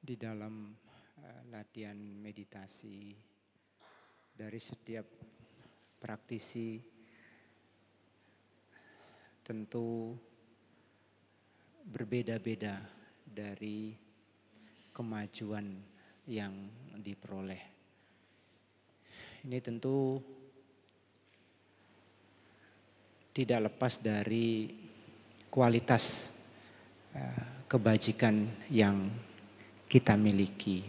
Di dalam latihan meditasi dari setiap praktisi tentu berbeda-beda dari kemajuan yang diperoleh. Ini tentu tidak lepas dari kualitas kebajikan yang kita miliki.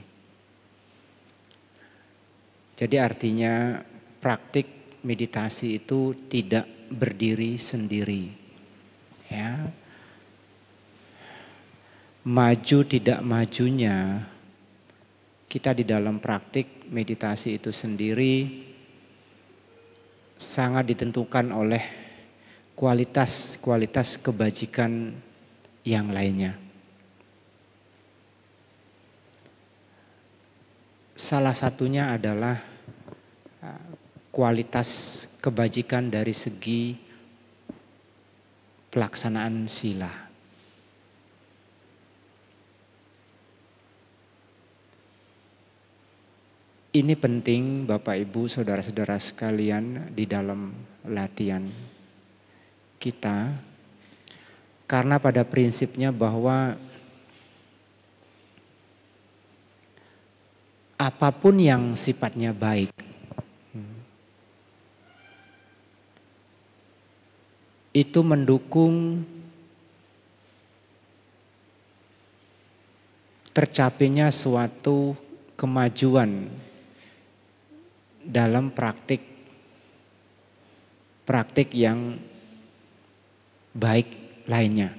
Jadi artinya praktik meditasi itu tidak berdiri sendiri. Ya. Maju tidak majunya kita di dalam praktik meditasi itu sendiri sangat ditentukan oleh kualitas kebajikan yang lainnya. Salah satunya adalah kualitas kebajikan dari segi pelaksanaan sila. Ini penting Bapak Ibu saudara-saudara sekalian di dalam latihan kita. Karena pada prinsipnya bahwa apapun yang sifatnya baik itu mendukung tercapainya suatu kemajuan dalam praktik yang baik lainnya.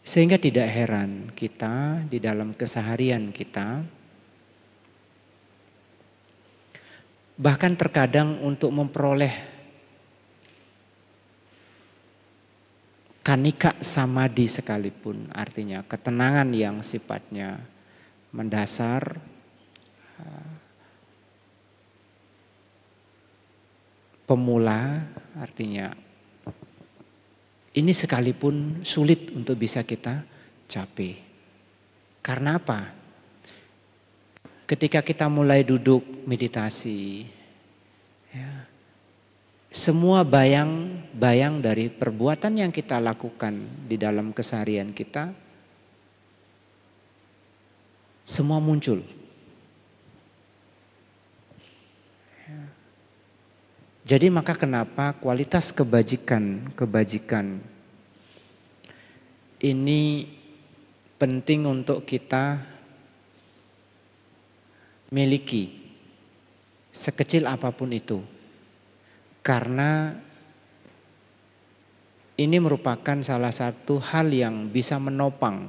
Sehingga tidak heran kita di dalam keseharian kita, bahkan terkadang untuk memperoleh kanika samadhi sekalipun, artinya ketenangan yang sifatnya mendasar, pemula, artinya ini sekalipun sulit untuk bisa kita capai. Karena apa? Ketika kita mulai duduk meditasi, ya, semua bayang dari perbuatan yang kita lakukan di dalam keseharian kita, semua muncul. Jadi maka kenapa kualitas kebajikan ini penting untuk kita miliki sekecil apapun itu. Karena ini merupakan salah satu hal yang bisa menopang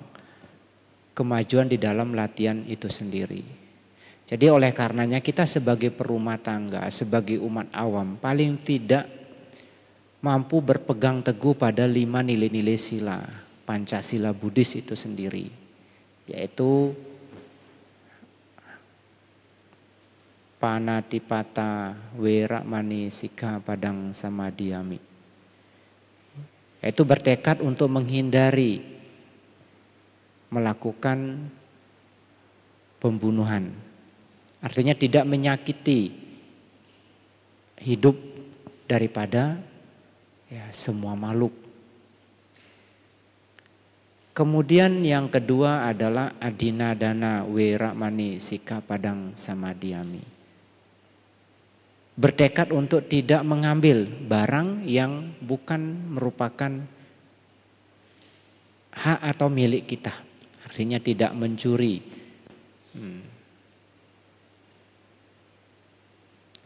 kemajuan di dalam latihan itu sendiri. Jadi oleh karenanya kita sebagai perumah tangga, sebagai umat awam paling tidak mampu berpegang teguh pada 5 nilai-nilai sila, Pancasila Buddhis itu sendiri. Yaitu Panatipata, Weramani, Sikkhapadang, Samadhiyami. Yaitu bertekad untuk menghindari melakukan pembunuhan. Artinya tidak menyakiti hidup daripada semua makhluk. Kemudian yang kedua adalah Adinadana, Weramani, Sikkhapadang, Samadhiyami. Bertekad untuk tidak mengambil barang yang bukan merupakan hak atau milik kita. Artinya tidak mencuri.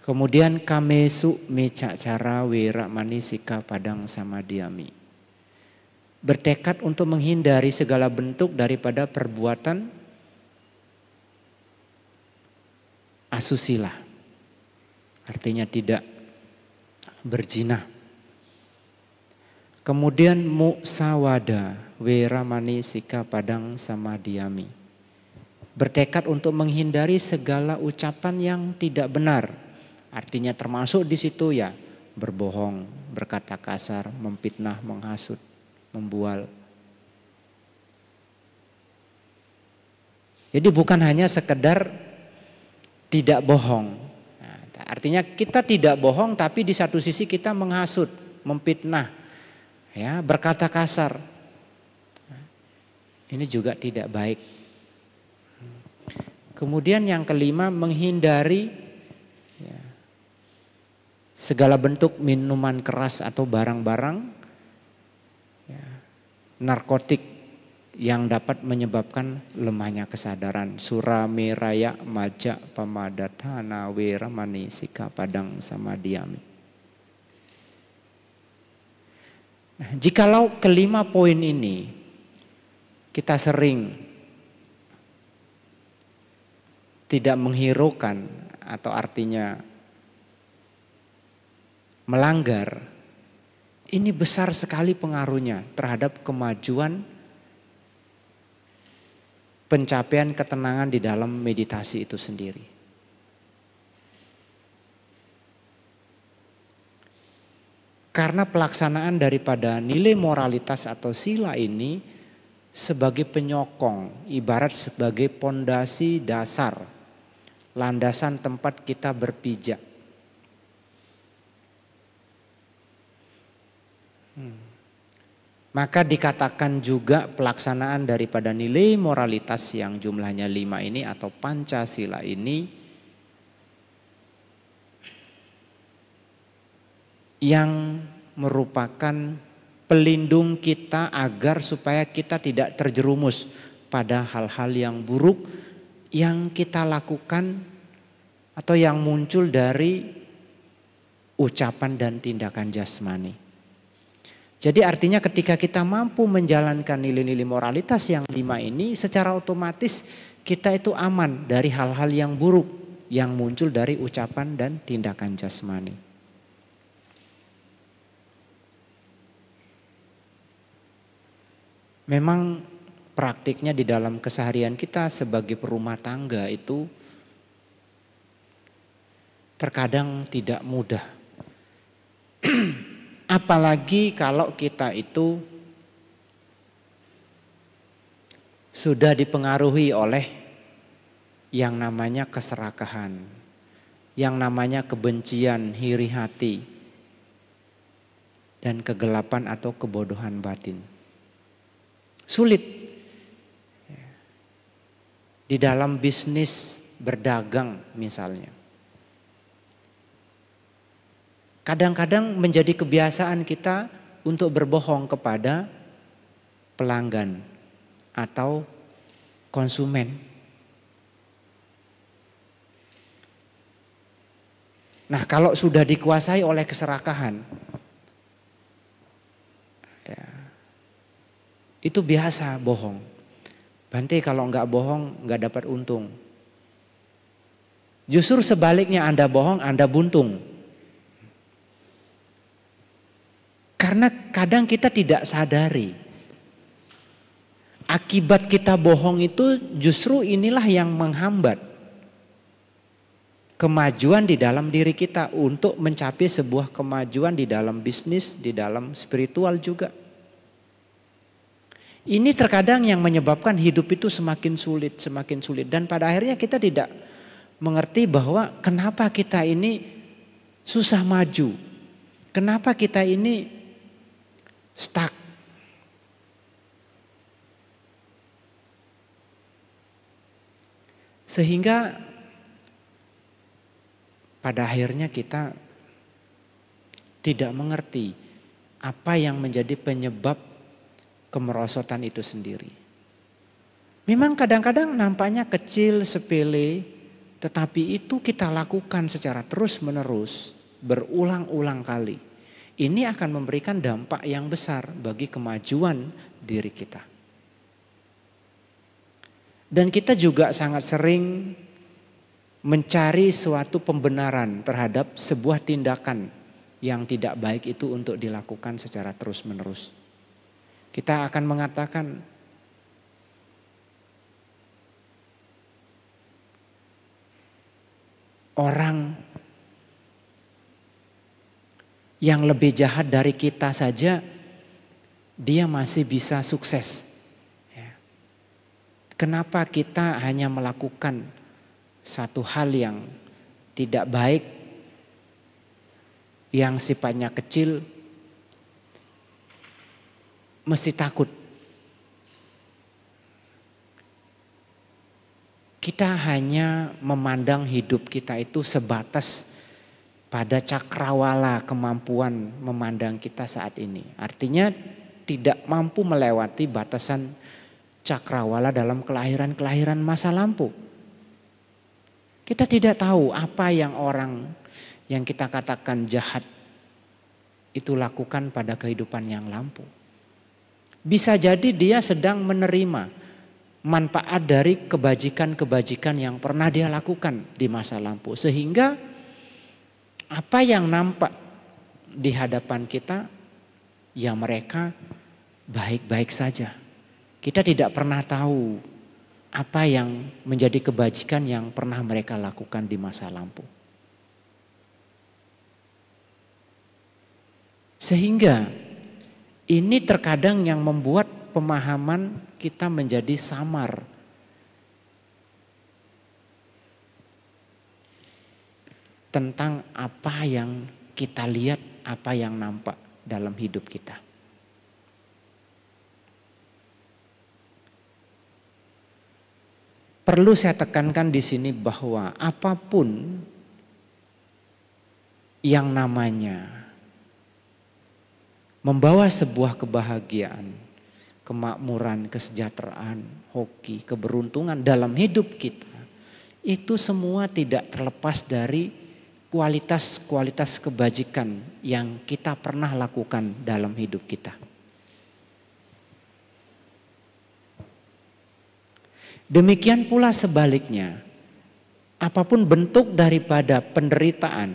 Kemudian Kamesu Mecacara Weramani Sikkhapadang Samadhiyami. Bertekad untuk menghindari segala bentuk daripada perbuatan asusila. Artinya tidak berzina. Kemudian Muksawada Weramani Sikkhapadang Samadhiyami. Bertekad untuk menghindari segala ucapan yang tidak benar. Artinya termasuk di situ ya berbohong, berkata kasar, memfitnah, menghasut. membual. Jadi bukan hanya sekedar tidak bohong. Nah, artinya kita tidak bohong tapi di satu sisi kita menghasut, memfitnah, ya, berkata kasar. Ini juga tidak baik. Kemudian yang kelima, menghindari ya, segala bentuk minuman keras atau barang-barang ya, narkotik yang dapat menyebabkan lemahnya kesadaran. Sura, miraya, maja, pamadatana, wera, manisika, padang, samadhyami. Nah, jikalau kelima poin ini kita sering tidak menghiraukan atau artinya melanggar, ini besar sekali pengaruhnya terhadap kemajuan pencapaian ketenangan di dalam meditasi itu sendiri. Karena pelaksanaan daripada nilai moralitas atau sila ini sebagai penyokong, ibarat sebagai pondasi dasar, landasan tempat kita berpijak. Maka dikatakan juga pelaksanaan daripada nilai moralitas yang jumlahnya 5 ini atau Pancasila ini yang merupakan pelindung kita agar supaya kita tidak terjerumus pada hal-hal yang buruk yang kita lakukan atau yang muncul dari ucapan dan tindakan jasmani. Jadi artinya ketika kita mampu menjalankan nilai-nilai moralitas yang 5 ini, secara otomatis kita itu aman dari hal-hal yang buruk yang muncul dari ucapan dan tindakan jasmani. Memang praktiknya di dalam keseharian kita sebagai perumah tangga itu terkadang tidak mudah. Apalagi kalau kita itu sudah dipengaruhi oleh yang namanya keserakahan, yang namanya kebencian, iri hati, dan kegelapan atau kebodohan batin. Sulit di dalam bisnis berdagang misalnya. Kadang-kadang menjadi kebiasaan kita untuk berbohong kepada pelanggan atau konsumen. Nah, kalau sudah dikuasai oleh keserakahan, ya, itu biasa bohong. Bante kalau nggak bohong nggak dapat untung. Justru sebaliknya Anda bohong, Anda buntung. Karena kadang kita tidak sadari akibat kita bohong itu justru inilah yang menghambat kemajuan di dalam diri kita untuk mencapai sebuah kemajuan di dalam bisnis, di dalam spiritual juga. Ini terkadang yang menyebabkan hidup itu semakin sulit dan pada akhirnya kita tidak mengerti bahwa kenapa kita ini susah maju. Kenapa kita ini stuck. Sehingga pada akhirnya kita tidak mengerti apa yang menjadi penyebab kemerosotan itu sendiri. Memang kadang-kadang nampaknya kecil, sepele, tetapi itu kita lakukan secara terus-menerus, berulang-ulang kali. Ini akan memberikan dampak yang besar bagi kemajuan diri kita. Dan kita juga sangat sering mencari suatu pembenaran terhadap sebuah tindakan yang tidak baik itu untuk dilakukan secara terus-menerus. Kita akan mengatakan, orang yang lebih jahat dari kita saja dia masih bisa sukses. Ya. Kenapa kita hanya melakukan satu hal yang tidak baik, yang sifatnya kecil, mesti takut? Kita hanya memandang hidup kita itu sebatas pada cakrawala kemampuan memandang kita saat ini. Artinya tidak mampu melewati batasan cakrawala dalam kelahiran-kelahiran masa lampau. Kita tidak tahu apa yang orang yang kita katakan jahat itu lakukan pada kehidupan yang lampau. Bisa jadi dia sedang menerima manfaat dari kebajikan-kebajikan yang pernah dia lakukan di masa lampau. Sehingga apa yang nampak di hadapan kita, ya mereka baik-baik saja. Kita tidak pernah tahu apa yang menjadi kebajikan yang pernah mereka lakukan di masa lampau. Sehingga ini terkadang yang membuat pemahaman kita menjadi samar. Tentang apa yang kita lihat, apa yang nampak dalam hidup kita. Perlu saya tekankan di sini bahwa apapun yang namanya membawa sebuah kebahagiaan, kemakmuran, kesejahteraan, hoki, keberuntungan dalam hidup kita, itu semua tidak terlepas dari kualitas-kualitas kebajikan yang kita pernah lakukan dalam hidup kita. Demikian pula sebaliknya, apapun bentuk daripada penderitaan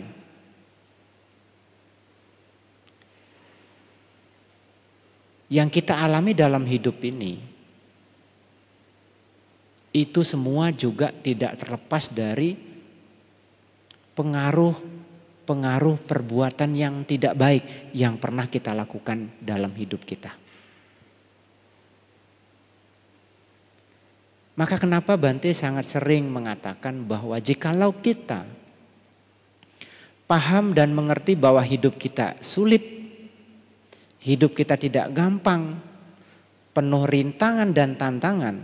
yang kita alami dalam hidup ini, itu semua juga tidak terlepas dari pengaruh perbuatan yang tidak baik yang pernah kita lakukan dalam hidup kita. Maka kenapa Bante sangat sering mengatakan bahwa jikalau kita paham dan mengerti bahwa hidup kita sulit, hidup kita tidak gampang, penuh rintangan dan tantangan,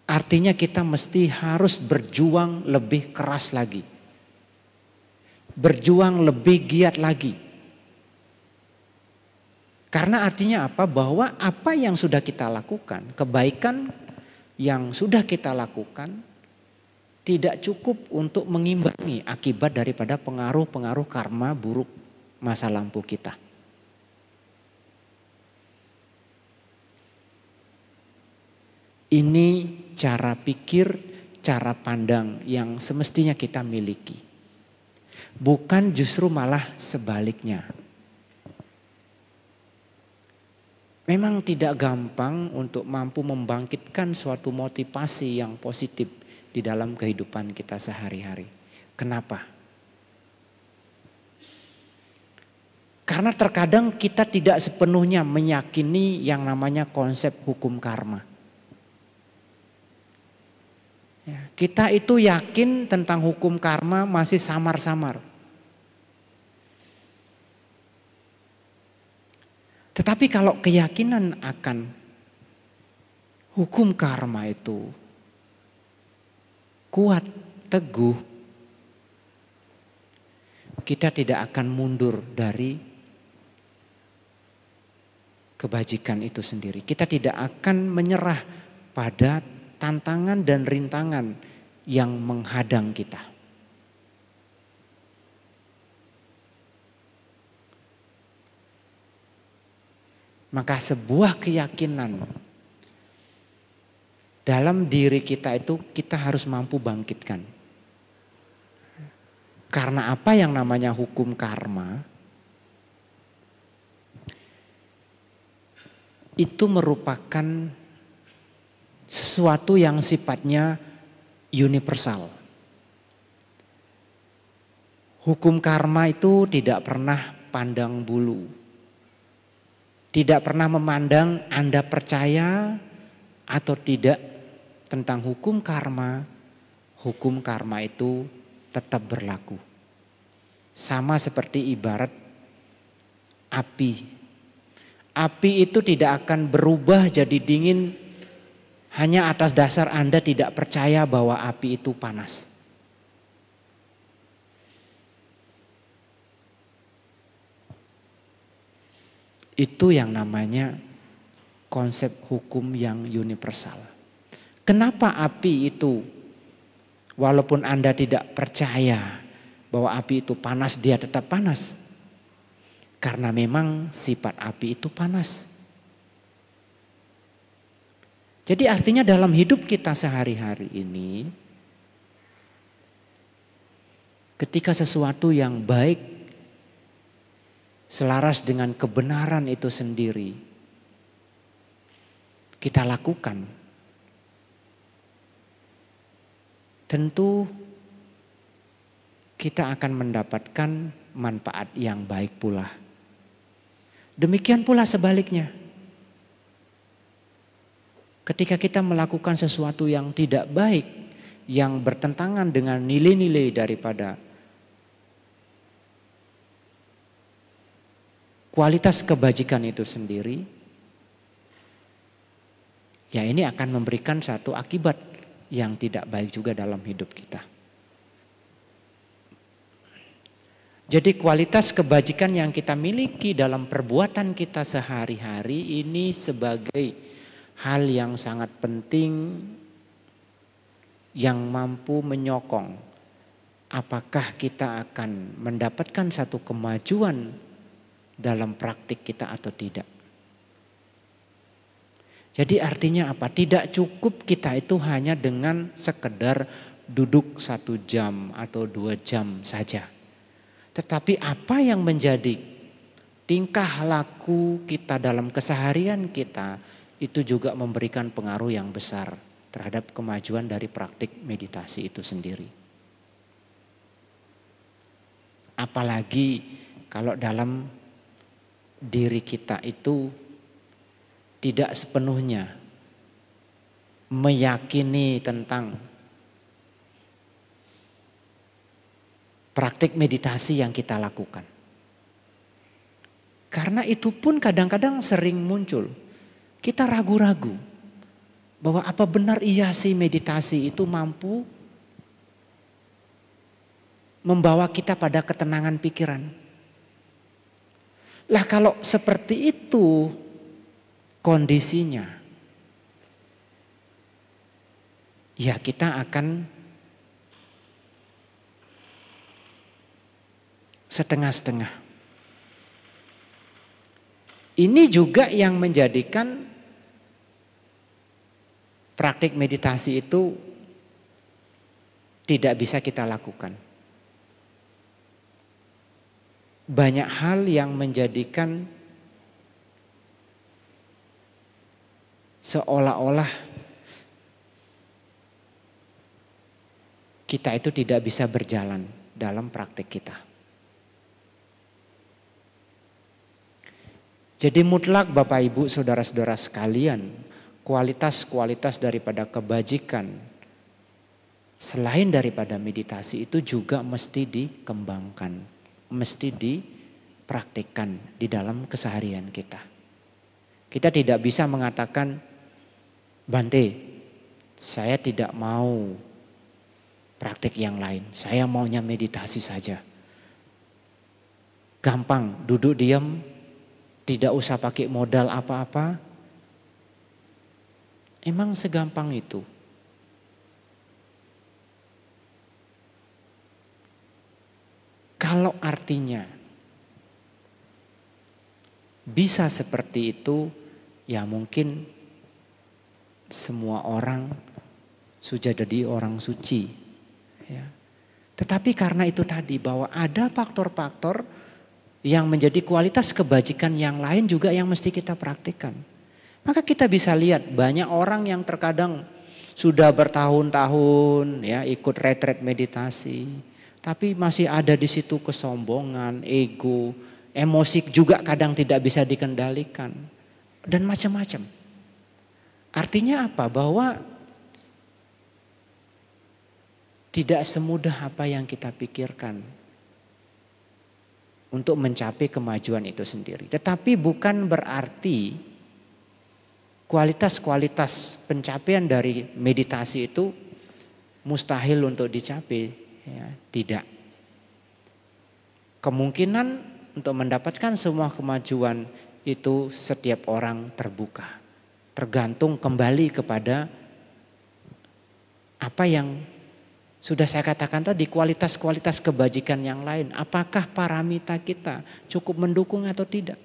artinya kita mesti harus berjuang lebih keras lagi. Berjuang lebih giat lagi. Karena artinya apa? Bahwa apa yang sudah kita lakukan, kebaikan yang sudah kita lakukan tidak cukup untuk mengimbangi akibat daripada pengaruh-pengaruh karma buruk masa lampau kita. Ini cara pikir, cara pandang yang semestinya kita miliki. Bukan justru malah sebaliknya. Memang tidak gampang untuk mampu membangkitkan suatu motivasi yang positif di dalam kehidupan kita sehari-hari. Kenapa? Karena terkadang kita tidak sepenuhnya meyakini yang namanya konsep hukum karma. Ya, kita itu yakin tentang hukum karma masih samar-samar. Tetapi kalau keyakinan akan hukum karma itu kuat, teguh, kita tidak akan mundur dari kebajikan itu sendiri. Kita tidak akan menyerah pada tantangan dan rintangan yang menghadang kita. Maka sebuah keyakinan dalam diri kita itu kita harus mampu bangkitkan. Karena apa yang namanya hukum karma itu merupakan sesuatu yang sifatnya universal. Hukum karma itu tidak pernah pandang bulu. Tidak pernah memandang Anda percaya atau tidak tentang hukum karma itu tetap berlaku. Sama seperti ibarat api. Api itu tidak akan berubah jadi dingin hanya atas dasar Anda tidak percaya bahwa api itu panas. Itu yang namanya konsep hukum yang universal. Kenapa api itu, walaupun Anda tidak percaya bahwa api itu panas, dia tetap panas? Karena memang sifat api itu panas. Jadi artinya dalam hidup kita sehari-hari ini, ketika sesuatu yang baik selaras dengan kebenaran itu sendiri kita lakukan, tentu kita akan mendapatkan manfaat yang baik pula. Demikian pula sebaliknya. Ketika kita melakukan sesuatu yang tidak baik, yang bertentangan dengan nilai-nilai daripada kualitas kebajikan itu sendiri, ya ini akan memberikan satu akibat yang tidak baik juga dalam hidup kita. Jadi kualitas kebajikan yang kita miliki dalam perbuatan kita sehari-hari ini sebagai hal yang sangat penting yang mampu menyokong apakah kita akan mendapatkan satu kemajuan dalam praktik kita atau tidak. Jadi artinya apa? Tidak cukup kita itu hanya dengan sekedar duduk 1 jam atau 2 jam saja. Tetapi apa yang menjadi tingkah laku kita dalam keseharian kita itu juga memberikan pengaruh yang besar terhadap kemajuan dari praktik meditasi itu sendiri. Apalagi kalau dalam diri kita itu tidak sepenuhnya meyakini tentang praktik meditasi yang kita lakukan. Karena itu pun kadang-kadang sering muncul. Kita ragu-ragu bahwa apa benar iya sih meditasi itu mampu membawa kita pada ketenangan pikiran. Lah kalau seperti itu kondisinya, ya kita akan setengah-setengah. Ini juga yang menjadikan praktik meditasi itu tidak bisa kita lakukan. Banyak hal yang menjadikan seolah-olah kita itu tidak bisa berjalan dalam praktik kita. Jadi mutlak Bapak Ibu saudara-saudara sekalian, kualitas-kualitas daripada kebajikan selain daripada meditasi itu juga mesti dikembangkan. Mesti dipraktikkan di dalam keseharian kita. Kita tidak bisa mengatakan, Bante, saya tidak mau praktik yang lain. Saya maunya meditasi saja. Gampang, duduk diam, tidak usah pakai modal apa-apa. Emang segampang itu? Kalau artinya bisa seperti itu, ya mungkin semua orang sudah jadi orang suci. Ya. Tetapi karena itu tadi bahwa ada faktor-faktor yang menjadi kualitas kebajikan yang lain juga yang mesti kita praktikkan. Maka kita bisa lihat banyak orang yang terkadang sudah bertahun-tahun ya ikut retret meditasi. Tapi masih ada di situ kesombongan, ego Emosi juga kadang tidak bisa dikendalikan. Dan macam-macam. Artinya apa? Bahwa tidak semudah apa yang kita pikirkan untuk mencapai kemajuan itu sendiri. Tetapi bukan berarti kualitas-kualitas pencapaian dari meditasi itu mustahil untuk dicapai. Ya, tidak. Kemungkinan untuk mendapatkan semua kemajuan itu setiap orang terbuka. Tergantung kembali kepada apa yang sudah saya katakan tadi, kualitas-kualitas kebajikan yang lain. Apakah paramita kita cukup mendukung atau tidak?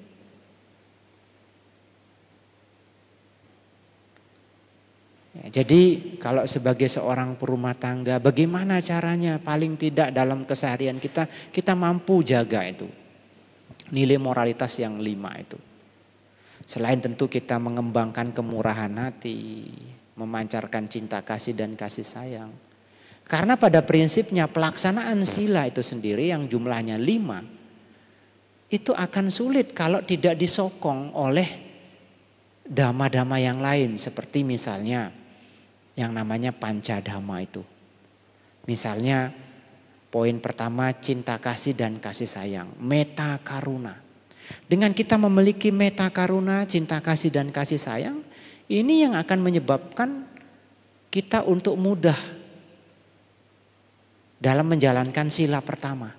Ya, jadi kalau sebagai seorang perumah tangga, bagaimana caranya paling tidak dalam keseharian kita mampu jaga itu. Nilai moralitas yang 5 itu. Selain tentu kita mengembangkan kemurahan hati, memancarkan cinta kasih dan kasih sayang. Karena pada prinsipnya pelaksanaan sila itu sendiri yang jumlahnya 5, itu akan sulit kalau tidak disokong oleh dhamma-dhamma yang lain. Seperti misalnya yang namanya pancadhamma itu. Misalnya poin pertama cinta kasih dan kasih sayang, metta karuna. Dengan kita memiliki metta karuna, cinta kasih dan kasih sayang, ini yang akan menyebabkan kita untuk mudah dalam menjalankan sila pertama.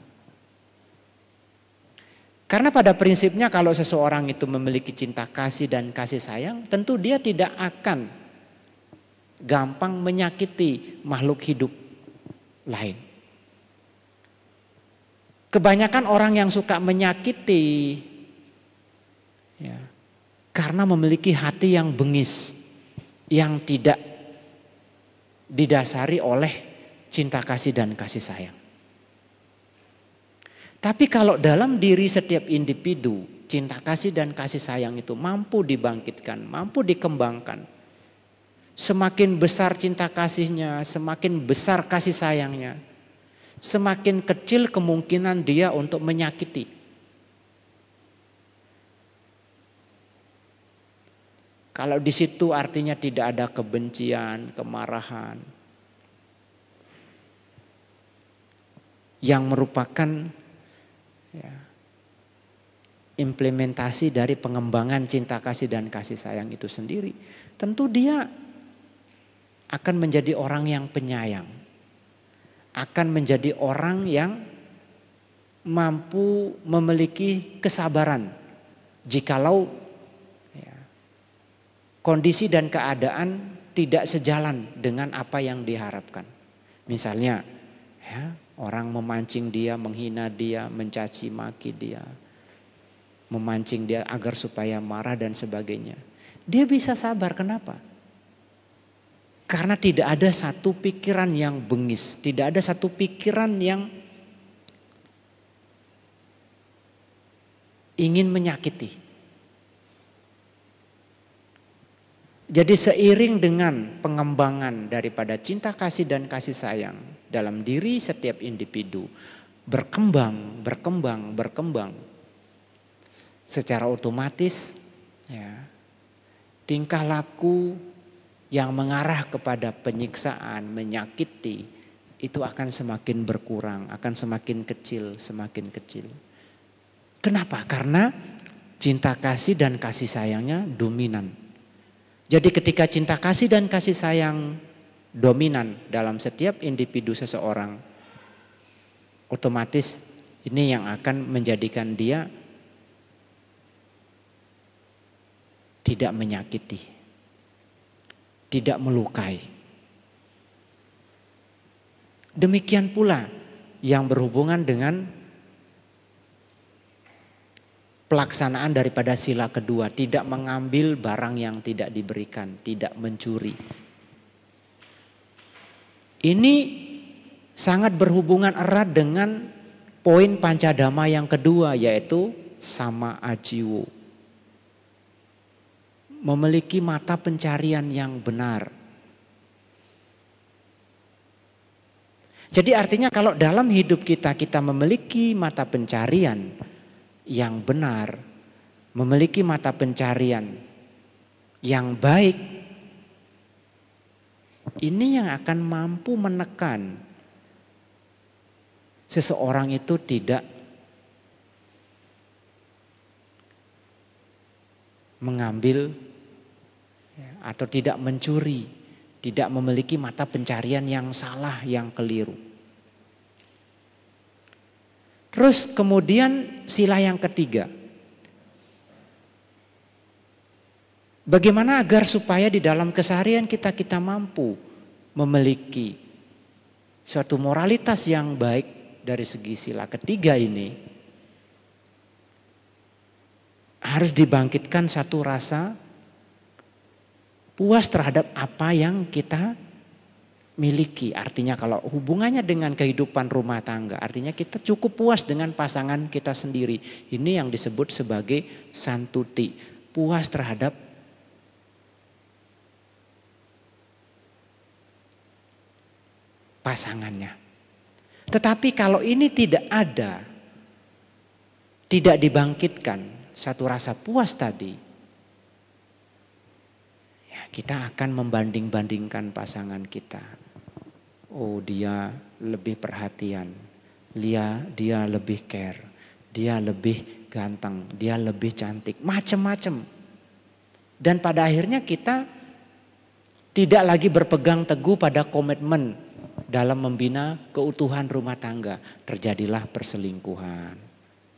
Karena pada prinsipnya kalau seseorang itu memiliki cinta kasih dan kasih sayang, tentu dia tidak akan gampang menyakiti makhluk hidup lain. Kebanyakan orang yang suka menyakiti ya, karena memiliki hati yang bengis, yang tidak didasari oleh cinta kasih dan kasih sayang. Tapi kalau dalam diri setiap individu, cinta kasih dan kasih sayang itu mampu dibangkitkan, mampu dikembangkan. Semakin besar cinta kasihnya, semakin besar kasih sayangnya, semakin kecil kemungkinan dia untuk menyakiti. Kalau di situ artinya tidak ada kebencian, kemarahan, yang merupakan ya, implementasi dari pengembangan cinta kasih dan kasih sayang itu sendiri. Tentu dia akan menjadi orang yang penyayang. Akan menjadi orang yang mampu memiliki kesabaran jikalau ya, kondisi dan keadaan tidak sejalan dengan apa yang diharapkan. Misalnya ya, orang memancing dia, menghina dia, mencaci maki dia, memancing dia agar supaya marah dan sebagainya. Dia bisa sabar, kenapa? Karena tidak ada satu pikiran yang bengis, tidak ada satu pikiran yang ingin menyakiti. Jadi seiring dengan pengembangan daripada cinta kasih dan kasih sayang dalam diri setiap individu berkembang, secara otomatis ya, tingkah laku yang mengarah kepada penyiksaan, menyakiti, itu akan semakin berkurang, akan semakin kecil. Kenapa? Karena cinta kasih dan kasih sayangnya dominan. Jadi ketika cinta kasih dan kasih sayang dominan dalam setiap individu seseorang, otomatis ini yang akan menjadikan dia tidak menyakiti, tidak melukai. Demikian pula yang berhubungan dengan pelaksanaan daripada sila kedua, tidak mengambil barang yang tidak diberikan, tidak mencuri. Ini sangat berhubungan erat dengan poin pancadhamma yang kedua, yaitu sama ajiwo. Memiliki mata pencarian yang benar. Jadi artinya kalau dalam hidup kita memiliki mata pencarian yang benar, memiliki mata pencarian yang baik, ini yang akan mampu menekan seseorang itu tidak mengambil atau tidak mencuri, tidak memiliki mata pencarian yang salah, yang keliru. Terus kemudian sila yang ketiga. Bagaimana agar supaya di dalam keseharian kita mampu memiliki suatu moralitas yang baik dari segi sila ketiga ini. Harus dibangkitkan satu rasa puas terhadap apa yang kita miliki. Artinya kalau hubungannya dengan kehidupan rumah tangga, artinya kita cukup puas dengan pasangan kita sendiri. Ini yang disebut sebagai santuti, puas terhadap pasangannya. Tetapi kalau ini tidak ada, tidak dibangkitkan satu rasa puas tadi, ya kita akan membanding-bandingkan pasangan kita. Oh, dia lebih perhatian, dia lebih care, dia lebih ganteng, dia lebih cantik, macam-macam. Dan pada akhirnya kita tidak lagi berpegang teguh pada komitmen dalam membina keutuhan rumah tangga. Terjadilah perselingkuhan.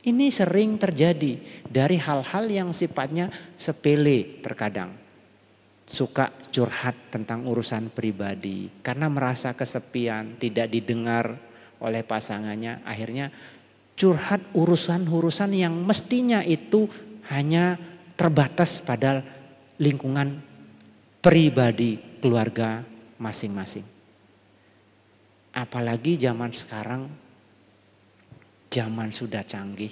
Ini sering terjadi dari hal-hal yang sifatnya sepele terkadang. Suka curhat tentang urusan pribadi karena merasa kesepian, tidak didengar oleh pasangannya. Akhirnya curhat urusan-urusan yang mestinya itu hanya terbatas pada lingkungan pribadi keluarga masing-masing. Apalagi zaman sekarang, zaman sudah canggih.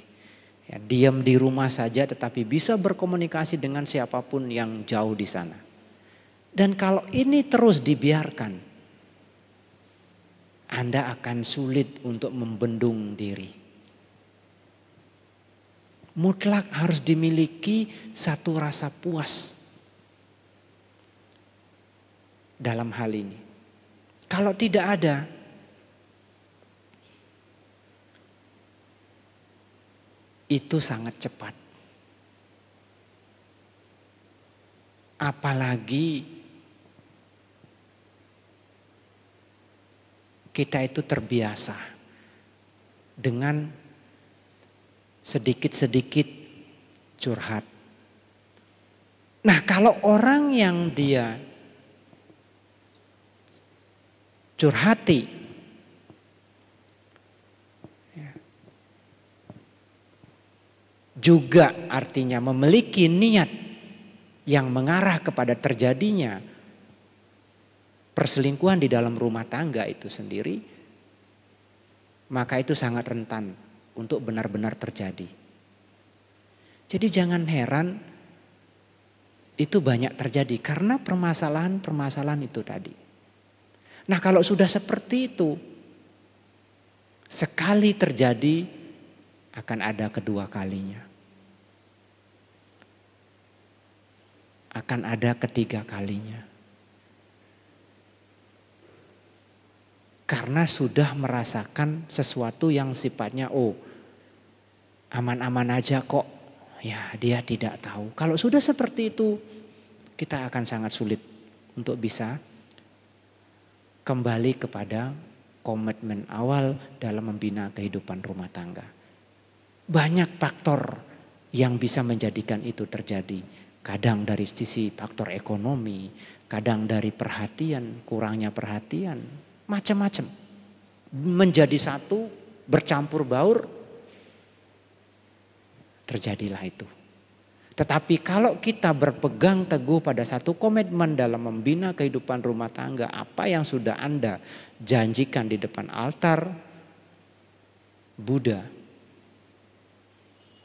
Ya, diam di rumah saja tetapi bisa berkomunikasi dengan siapapun yang jauh di sana. Dan kalau ini terus dibiarkan, Anda akan sulit untuk membendung diri. Mutlak harus dimiliki satu rasa puas dalam hal ini. Kalau tidak ada, itu sangat cepat. Apalagi kita itu terbiasa dengan sedikit-sedikit curhat. Nah, kalau orang yang dia curhati juga artinya memiliki niat yang mengarah kepada terjadinya perselingkuhan di dalam rumah tangga itu sendiri, maka itu sangat rentan untuk benar-benar terjadi. Jadi jangan heran itu banyak terjadi karena permasalahan-permasalahan itu tadi. Nah, kalau sudah seperti itu, sekali terjadi akan ada kedua kalinya. Akan ada ketiga kalinya. Karena sudah merasakan sesuatu yang sifatnya aman-aman aja kok. Ya, dia tidak tahu. Kalau sudah seperti itu, kita akan sangat sulit untuk bisa kembali kepada komitmen awal dalam membina kehidupan rumah tangga. Banyak faktor yang bisa menjadikan itu terjadi. Kadang dari sisi faktor ekonomi, kadang dari perhatian, kurangnya perhatian. Macam-macam. Menjadi satu, bercampur baur, terjadilah itu. Tetapi kalau kita berpegang teguh pada satu komitmen dalam membina kehidupan rumah tangga, apa yang sudah Anda janjikan di depan altar Buddha,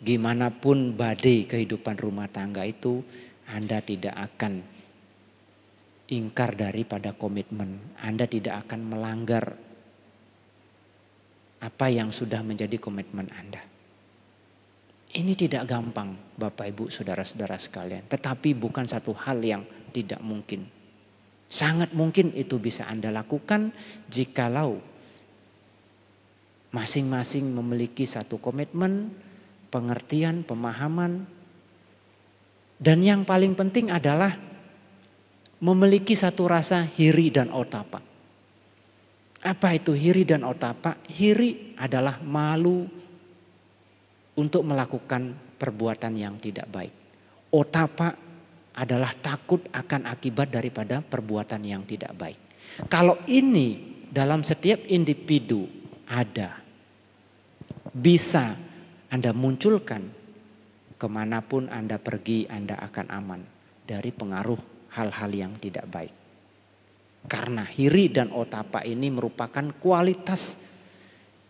gimana pun badai kehidupan rumah tangga itu, Anda tidak akan ingkar daripada komitmen. Anda tidak akan melanggar apa yang sudah menjadi komitmen Anda. Ini tidak gampang Bapak Ibu saudara-saudara sekalian. Tetapi bukan satu hal yang tidak mungkin. Sangat mungkin itu bisa Anda lakukan jikalau masing-masing memiliki satu komitmen, pengertian, pemahaman. Dan yang paling penting adalah memiliki satu rasa hiri dan otapa. Apa itu hiri dan otapa? Hiri adalah malu untuk melakukan perbuatan yang tidak baik. Otapa adalah takut akan akibat daripada perbuatan yang tidak baik. Kalau ini dalam setiap individu ada, bisa Anda munculkan, kemanapun Anda pergi Anda akan aman dari pengaruh hal-hal yang tidak baik. Karena hiri dan otapa ini merupakan kualitas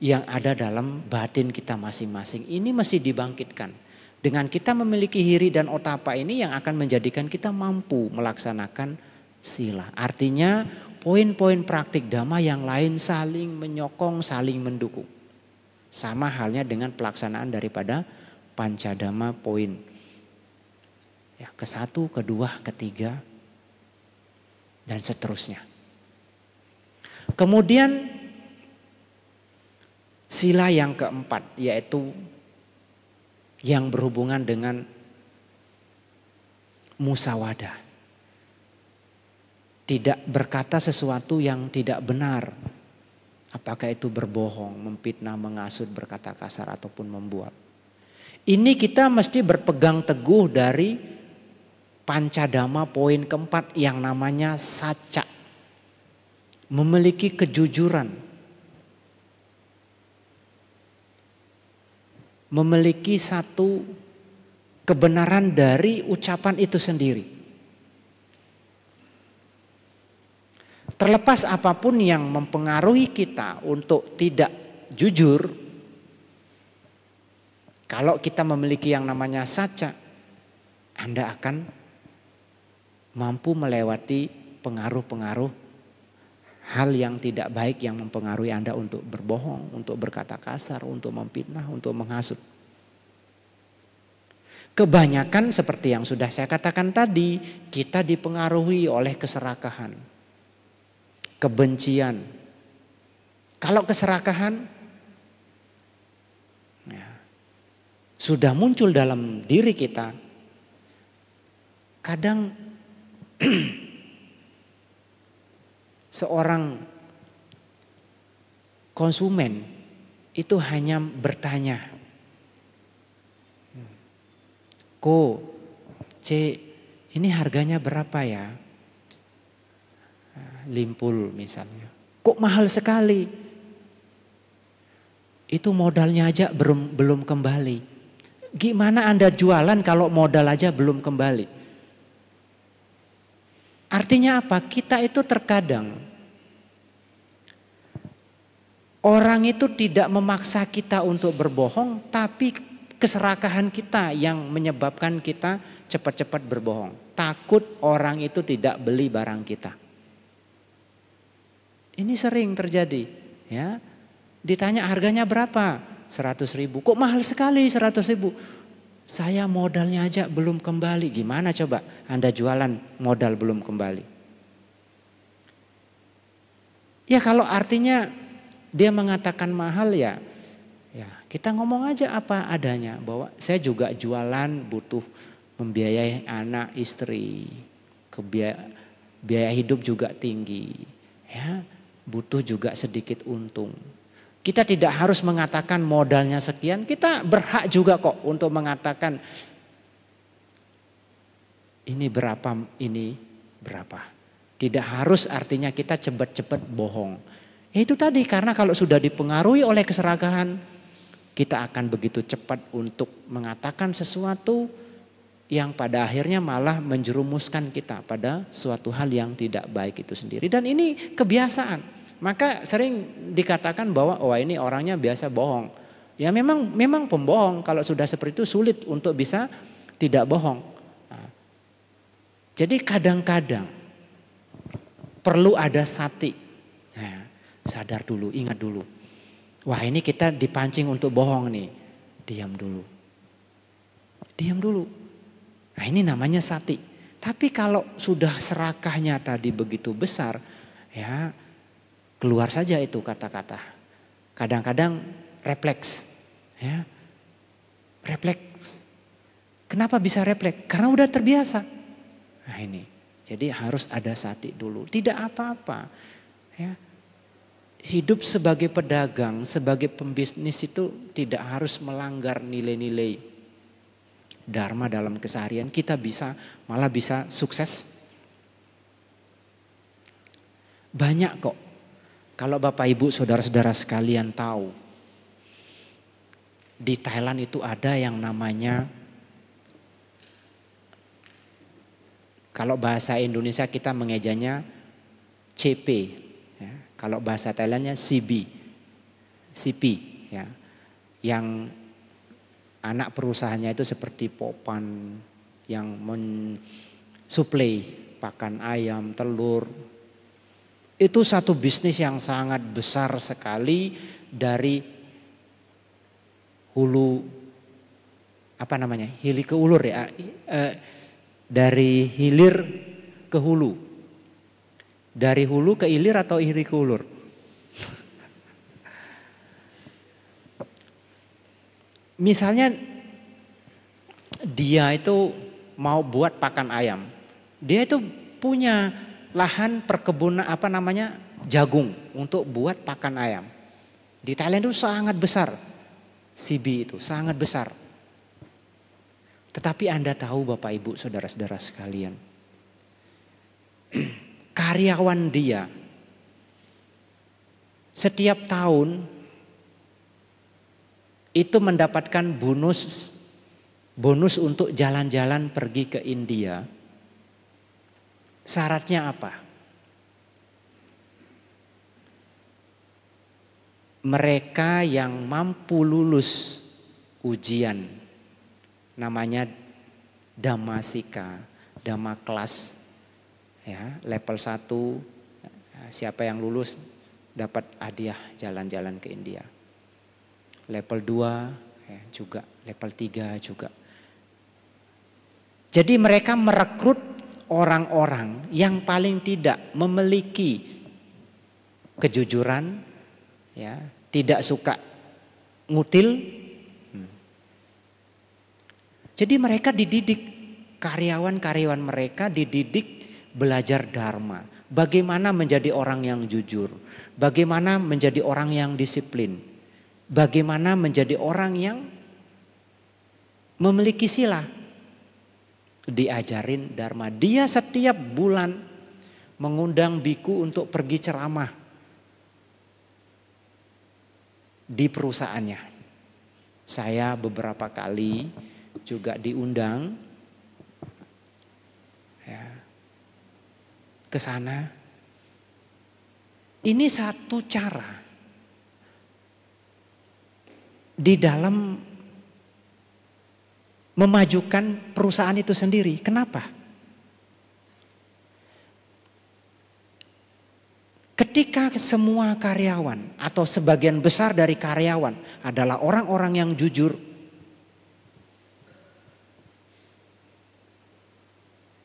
yang ada dalam batin kita masing-masing. Ini mesti dibangkitkan. Dengan kita memiliki hiri dan otapa ini yang akan menjadikan kita mampu melaksanakan sila. Artinya poin-poin praktik dhamma yang lain saling menyokong, saling mendukung. Sama halnya dengan pelaksanaan daripada pancadhamma poin. Ya, ke-1, ke-2, ke-3 dan seterusnya. Kemudian sila yang ke-4 yaitu yang berhubungan dengan musawadah. Tidak berkata sesuatu yang tidak benar. Apakah itu berbohong, memfitnah, mengasut, berkata kasar ataupun membuat. Ini kita mesti berpegang teguh dari pancadhamma poin ke-4 yang namanya saca. Memiliki kejujuran. Memiliki satu kebenaran dari ucapan itu sendiri. Terlepas apapun yang mempengaruhi kita untuk tidak jujur, kalau kita memiliki yang namanya saca, Anda akan mampu melewati pengaruh-pengaruh hal yang tidak baik yang mempengaruhi Anda untuk berbohong, untuk berkata kasar, untuk memfitnah, untuk menghasut. Kebanyakan seperti yang sudah saya katakan tadi, kita dipengaruhi oleh keserakahan, kebencian. Kalau keserakahan ya, sudah muncul dalam diri kita, kadang seorang konsumen itu hanya bertanya, "Ko, C, ini harganya berapa ya?" Limpul misalnya. "Kok mahal sekali?" Itu modalnya aja belum kembali. Gimana Anda jualan kalau modal aja belum kembali? Artinya apa? Kita itu terkadang orang itu tidak memaksa kita untuk berbohong, tapi keserakahan kita yang menyebabkan kita cepat-cepat berbohong. Takut orang itu tidak beli barang kita. Ini sering terjadi, ya. Ditanya harganya berapa? 100.000. Kok mahal sekali 100.000? Saya modalnya aja belum kembali. Gimana coba Anda jualan modal belum kembali? Ya kalau artinya dia mengatakan mahal ya kita ngomong aja apa adanya. Bahwa saya juga jualan butuh membiayai anak istri. Biaya hidup juga tinggi. Ya, butuh juga sedikit untung. Kita tidak harus mengatakan modalnya sekian, kita berhak juga kok untuk mengatakan ini berapa. Tidak harus artinya kita cepat-cepat bohong. Itu tadi karena kalau sudah dipengaruhi oleh keserakahan, kita akan begitu cepat untuk mengatakan sesuatu yang pada akhirnya malah menjerumuskan kita pada suatu hal yang tidak baik itu sendiri. Dan ini kebiasaan. Maka sering dikatakan bahwa ini orangnya biasa bohong. Ya memang pembohong, kalau sudah seperti itu sulit untuk bisa tidak bohong. Nah, jadi kadang-kadang perlu ada sati. Nah, sadar dulu, ingat dulu. Wah ini kita dipancing untuk bohong nih. Diam dulu. Diam dulu. Nah ini namanya sati. Tapi kalau sudah serakahnya tadi begitu besar, ya keluar saja itu kata-kata. Kadang-kadang refleks. Ya, refleks. Kenapa bisa refleks? Karena udah terbiasa. Nah ini, jadi harus ada sati dulu. Tidak apa-apa. Ya. Hidup sebagai pedagang, sebagai pembisnis itu tidak harus melanggar nilai-nilai dharma dalam keseharian. Kita malah bisa sukses. Banyak kok. Kalau Bapak Ibu saudara-saudara sekalian tahu. Di Thailand itu ada yang namanya, kalau bahasa Indonesia kita mengejanya CP, ya. Kalau bahasa Thailandnya CP, ya. Yang anak perusahaannya itu seperti Popan yang mensuplai pakan ayam, telur. Itu satu bisnis yang sangat besar sekali dari hulu, hilir ke ulur ya. Dari hilir ke hulu. Dari hulu ke hilir atau hilir ke ulur? Misalnya dia itu mau buat pakan ayam. Dia itu punya lahan perkebunan jagung untuk buat pakan ayam. Di Thailand itu sangat besar. CB itu sangat besar. Tetapi Anda tahu Bapak Ibu saudara-saudara sekalian. Karyawan dia setiap tahun itu mendapatkan bonus untuk jalan-jalan pergi ke India. Syaratnya apa? Mereka yang mampu lulus ujian namanya Dhammasika, Dhamma kelas, ya, level 1, siapa yang lulus dapat hadiah jalan-jalan ke India. Level 2 ya, juga, level 3 juga. Jadi mereka merekrut orang-orang yang paling tidak memiliki kejujuran, ya, tidak suka ngutil. Jadi mereka dididik, karyawan-karyawan mereka dididik belajar dharma. Bagaimana menjadi orang yang jujur, bagaimana menjadi orang yang disiplin, bagaimana menjadi orang yang memiliki sila. Diajarin dharma. Dia setiap bulan mengundang biku untuk pergi ceramah di perusahaannya. Saya beberapa kali juga diundang ya, ke sana. Ini satu cara di dalam memajukan perusahaan itu sendiri. Kenapa? Ketika semua karyawan atau sebagian besar dari karyawan adalah orang-orang yang jujur,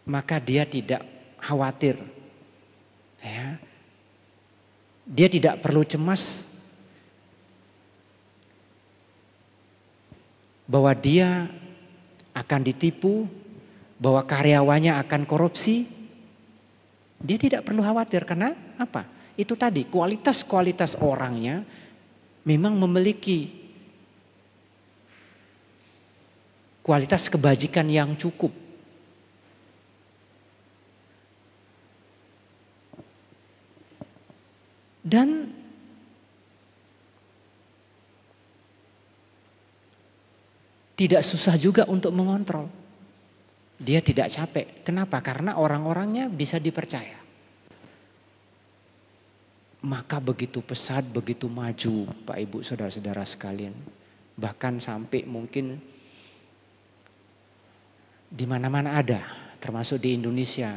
maka dia tidak khawatir. Ya. Dia tidak perlu cemas bahwa dia akan ditipu, bahwa karyawannya akan korupsi. Dia tidak perlu khawatir karena apa? Itu tadi kualitas-kualitas orangnya memang memiliki kualitas kebajikan yang cukup. Dan tidak susah juga untuk mengontrol. Dia tidak capek. Kenapa? Karena orang-orangnya bisa dipercaya. Maka begitu pesat, begitu maju Pak Ibu saudara-saudara sekalian. Bahkan sampai mungkin di mana-mana ada, termasuk di Indonesia.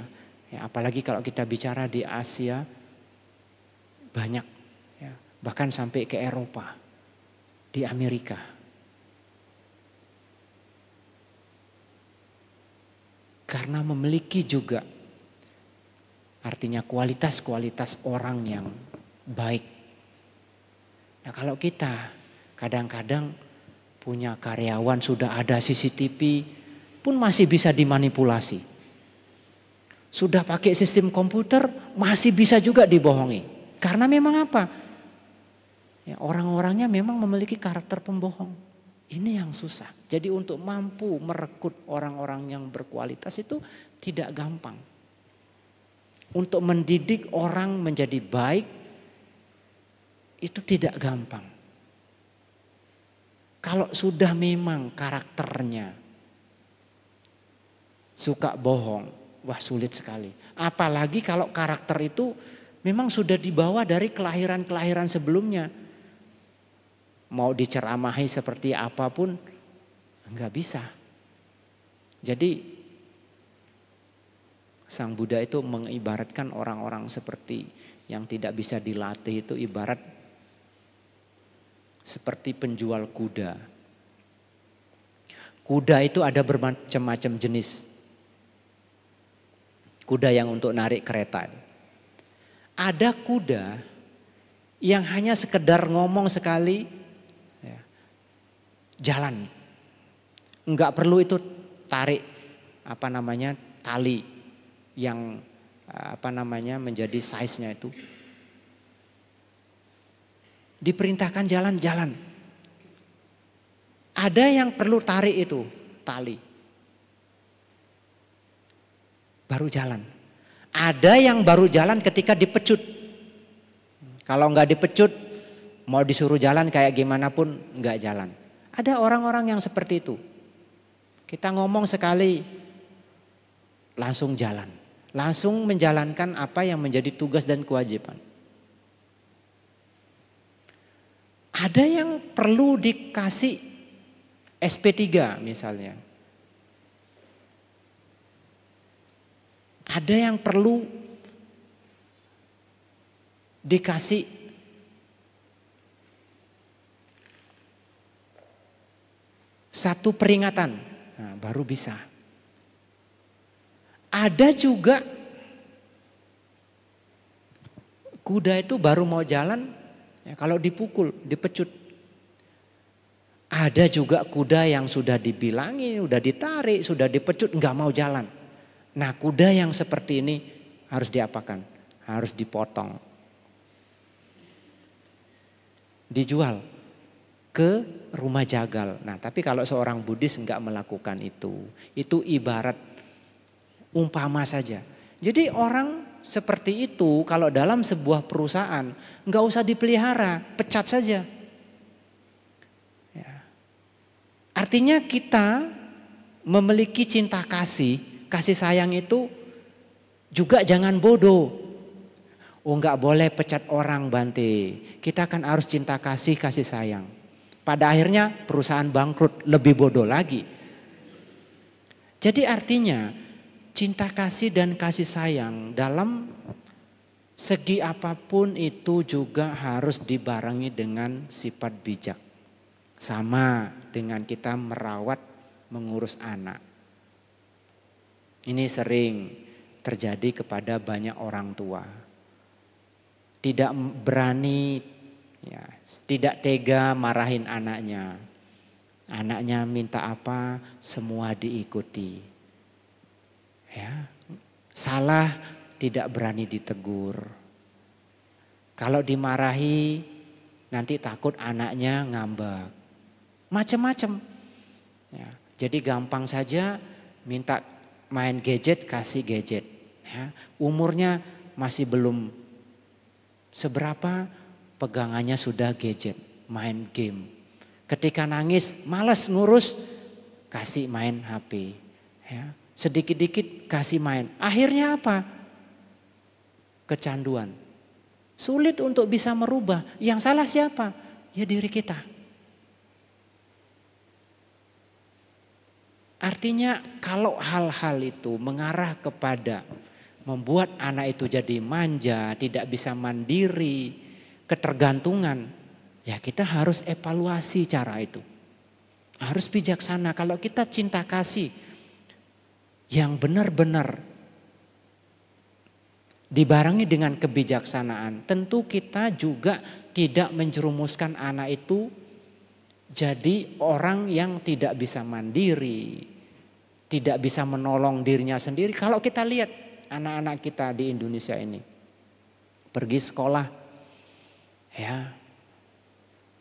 Ya, apalagi kalau kita bicara di Asia, banyak. Ya, bahkan sampai ke Eropa, di Amerika. karena memiliki juga artinya kualitas-kualitas orang yang baik. Nah kalau kita kadang-kadang punya karyawan sudah ada CCTV pun masih bisa dimanipulasi. Sudah pakai sistem komputer masih bisa juga dibohongi. Karena memang apa? Ya, orang-orangnya memang memiliki karakter pembohong. Ini yang susah. Jadi untuk mampu merekrut orang-orang yang berkualitas itu tidak gampang. Untuk mendidik orang menjadi baik itu tidak gampang. Kalau sudah memang karakternya suka bohong, wah sulit sekali. Apalagi kalau karakter itu memang sudah dibawa dari kelahiran-kelahiran sebelumnya. Mau diceramahi seperti apapun enggak bisa. Jadi Sang Buddha itu mengibaratkan orang-orang seperti yang tidak bisa dilatih itu ibarat seperti penjual kuda. Kuda itu ada bermacam-macam jenis. Kuda yang untuk narik kereta. Ada kuda yang hanya sekedar ngomong sekali ya, jalan. Enggak perlu itu tarik tali yang menjadi size-nya itu. Diperintahkan jalan-jalan. Ada yang perlu tarik itu tali. Baru jalan. Ada yang baru jalan ketika dipecut. Kalau enggak dipecut mau disuruh jalan kayak gimana pun enggak jalan. Ada orang-orang yang seperti itu. Kita ngomong sekali langsung jalan. Langsung menjalankan apa yang menjadi tugas dan kewajiban. Ada yang perlu dikasih SP3 misalnya. Ada yang perlu dikasih satu peringatan, nah, baru bisa. Ada juga kuda itu baru mau jalan, ya kalau dipukul, dipecut. Ada juga kuda yang sudah dibilangi, sudah ditarik, sudah dipecut, nggak mau jalan. Nah kuda yang seperti ini harus diapakan? Harus dipotong. Dijual ke rumah jagal. Nah tapi kalau seorang Buddhis nggak melakukan itu ibarat umpama saja. Jadi orang seperti itu kalau dalam sebuah perusahaan nggak usah dipelihara, pecat saja. Ya. Artinya kita memiliki cinta kasih sayang itu juga jangan bodoh. Oh nggak boleh pecat orang Bante. Kita kan harus cinta kasih sayang. Pada akhirnya perusahaan bangkrut, lebih bodoh lagi. Jadi artinya cinta kasih dan kasih sayang dalam segi apapun itu juga harus dibarengi dengan sifat bijak. Sama dengan kita merawat, mengurus anak. Ini sering terjadi kepada banyak orang tua. Tidak berani, ya, tidak tega marahin anaknya. Anaknya minta apa, semua diikuti. Ya, salah tidak berani ditegur. Kalau dimarahi nanti takut anaknya ngambek. Macam-macam. Ya, jadi gampang saja minta main gadget kasih gadget. Ya, umurnya masih belum seberapa pegangannya sudah gadget, main game. Ketika nangis malas ngurus kasih main HP. Ya. Sedikit-dikit kasih main. Akhirnya apa? Kecanduan. Sulit untuk bisa merubah. Yang salah siapa? Ya diri kita. Artinya kalau hal-hal itu mengarah kepada membuat anak itu jadi manja, tidak bisa mandiri, ketergantungan, ya kita harus evaluasi cara itu. Harus bijaksana. Kalau kita cinta kasih, yang benar-benar dibarengi dengan kebijaksanaan, tentu kita juga tidak menjerumuskan anak itu jadi orang yang tidak bisa mandiri, tidak bisa menolong dirinya sendiri. Kalau kita lihat anak-anak kita di Indonesia ini, pergi sekolah, ya,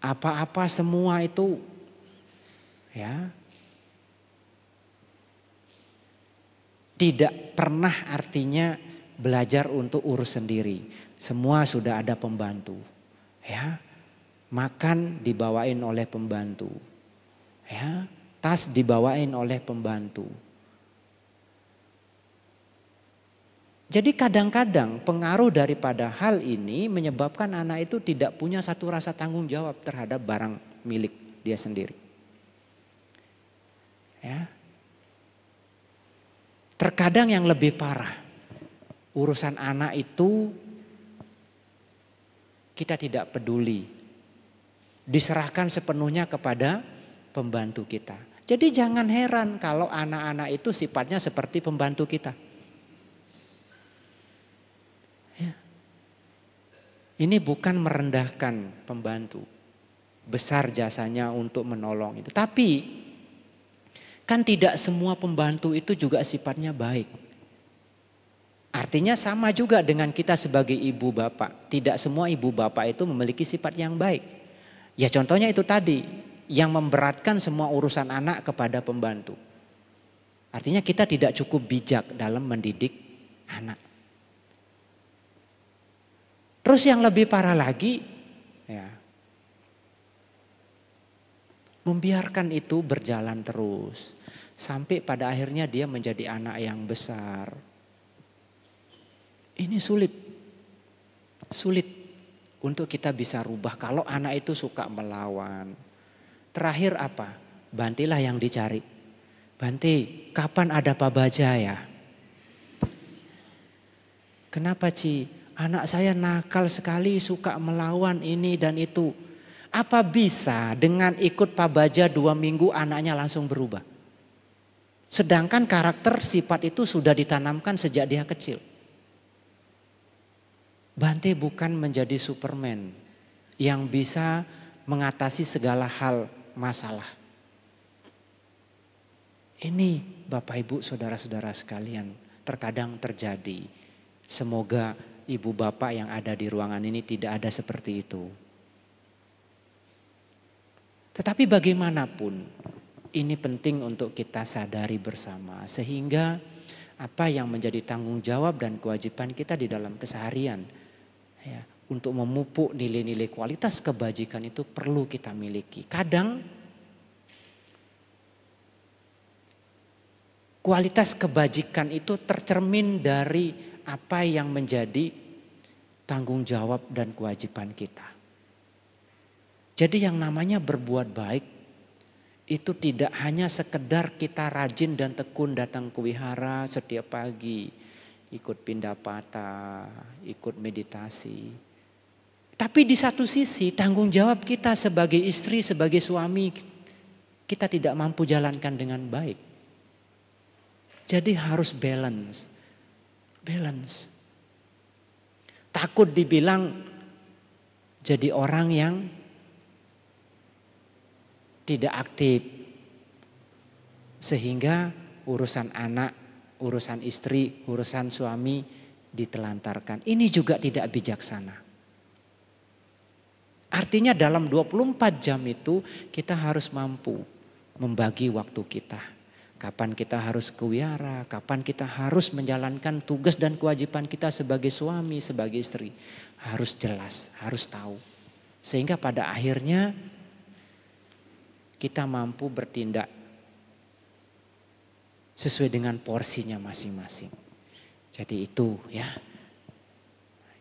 apa-apa semua itu, ya, tidak pernah artinya belajar untuk urus sendiri. Semua sudah ada pembantu. Ya. Makan dibawain oleh pembantu. Ya, tas dibawain oleh pembantu. Jadi kadang-kadang pengaruh daripada hal ini menyebabkan anak itu tidak punya satu rasa tanggung jawab terhadap barang milik dia sendiri. Ya. Terkadang yang lebih parah, urusan anak itu kita tidak peduli. Diserahkan sepenuhnya kepada pembantu kita. Jadi jangan heran kalau anak-anak itu sifatnya seperti pembantu kita. Ya. Ini bukan merendahkan pembantu. Besar jasanya untuk menolong itu. Tapi kan tidak semua pembantu itu juga sifatnya baik. Artinya sama juga dengan kita sebagai ibu bapak. Tidak semua ibu bapak itu memiliki sifat yang baik. Ya contohnya itu tadi, yang memberatkan semua urusan anak kepada pembantu. Artinya kita tidak cukup bijak dalam mendidik anak. Terus yang lebih parah lagi, ya, membiarkan itu berjalan terus. Sampai pada akhirnya dia menjadi anak yang besar. Ini sulit untuk kita bisa rubah kalau anak itu suka melawan. Terakhir apa? Bantilah yang dicari. Banti, kapan ada Pak Baja ya? Kenapa Ci? Anak saya nakal sekali, suka melawan ini dan itu. Apa bisa dengan ikut Pak Baja 2 minggu anaknya langsung berubah? Sedangkan karakter sifat itu sudah ditanamkan sejak dia kecil. Bante bukan menjadi Superman yang bisa mengatasi segala hal masalah. Ini Bapak Ibu saudara-saudara sekalian terkadang terjadi. Semoga ibu bapak yang ada di ruangan ini tidak ada seperti itu. Tetapi bagaimanapun ini penting untuk kita sadari bersama. Sehingga apa yang menjadi tanggung jawab dan kewajiban kita di dalam keseharian, ya, untuk memupuk nilai-nilai kualitas kebajikan itu perlu kita miliki. Kadang kualitas kebajikan itu tercermin dari apa yang menjadi tanggung jawab dan kewajiban kita. Jadi yang namanya berbuat baik itu tidak hanya sekedar kita rajin dan tekun datang ke wihara setiap pagi, ikut pindapata, ikut meditasi. Tapi di satu sisi tanggung jawab kita sebagai istri, sebagai suami, kita tidak mampu jalankan dengan baik. Jadi harus balance. Takut dibilang jadi orang yang tidak aktif. Sehingga urusan anak, urusan istri, urusan suami ditelantarkan. Ini juga tidak bijaksana. Artinya dalam 24 jam itu kita harus mampu membagi waktu kita. Kapan kita harus ke wihara, kapan kita harus menjalankan tugas dan kewajiban kita sebagai suami, sebagai istri. Harus jelas, harus tahu. Sehingga pada akhirnya kita mampu bertindak sesuai dengan porsinya masing-masing. Jadi itu ya.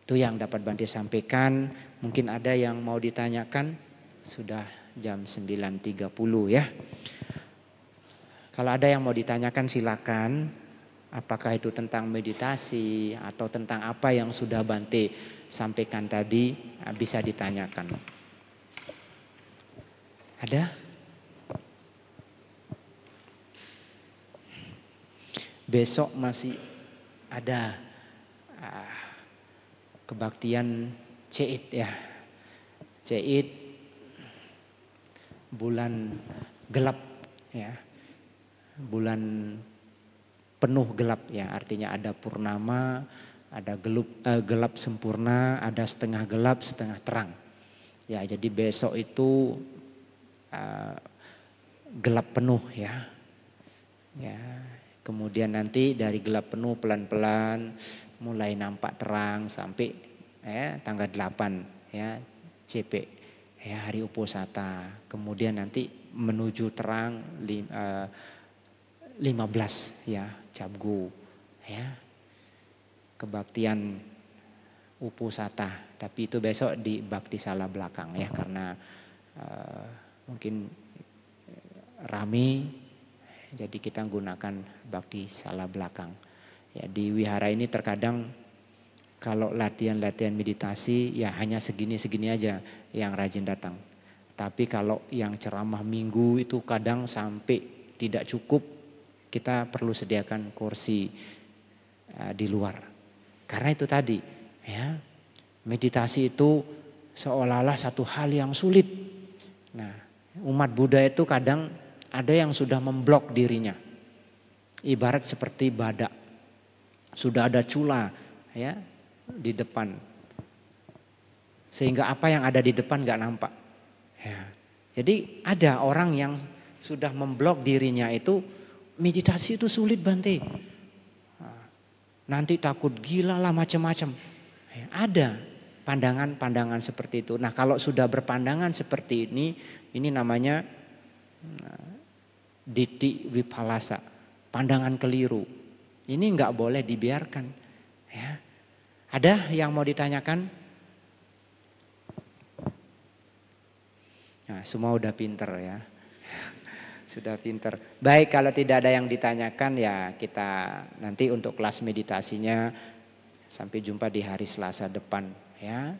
Itu yang dapat Bante sampaikan. Mungkin ada yang mau ditanyakan. Sudah jam 9.30 ya. Kalau ada yang mau ditanyakan silakan. Apakah itu tentang meditasi atau tentang apa yang sudah Bante sampaikan tadi, bisa ditanyakan. Ada? besok masih ada kebaktian Ciid ya. Ciid bulan gelap ya. Bulan penuh gelap ya, artinya ada purnama, ada gelap sempurna, ada setengah gelap, setengah terang. Ya, jadi besok itu gelap penuh ya. Ya, kemudian nanti dari gelap penuh pelan-pelan mulai nampak terang sampai tanggal 8 ya, CP ya, hari Uposatha. Kemudian nanti menuju terang 15 ya, Cabgu ya. Kebaktian Uposatha, tapi itu besok di bakti sala belakang ya, karena mungkin rame, jadi kita gunakan bakti sala belakang. Ya, di wihara ini terkadang kalau latihan-latihan meditasi ya hanya segini-segini aja yang rajin datang. Tapi kalau yang ceramah minggu itu kadang sampai tidak cukup, kita perlu sediakan kursi di luar. Karena itu tadi ya, meditasi itu seolah-olah satu hal yang sulit. Nah, umat Buddha itu kadang ada yang sudah memblok dirinya. Ibarat seperti badak. Sudah ada cula ya di depan. Sehingga apa yang ada di depan gak nampak. Ya. Jadi ada orang yang sudah memblok dirinya itu, meditasi itu sulit Bante. Nanti takut gila lah macam-macam. Ya, ada pandangan-pandangan seperti itu. Nah, kalau sudah berpandangan seperti ini namanya Ditthi Vipallasa, pandangan keliru. Ini enggak boleh dibiarkan. Ya. Ada yang mau ditanyakan? Nah, semua udah pinter ya. Sudah pinter. Baik, kalau tidak ada yang ditanyakan ya kita nanti untuk kelas meditasinya sampai jumpa di hari Selasa depan ya.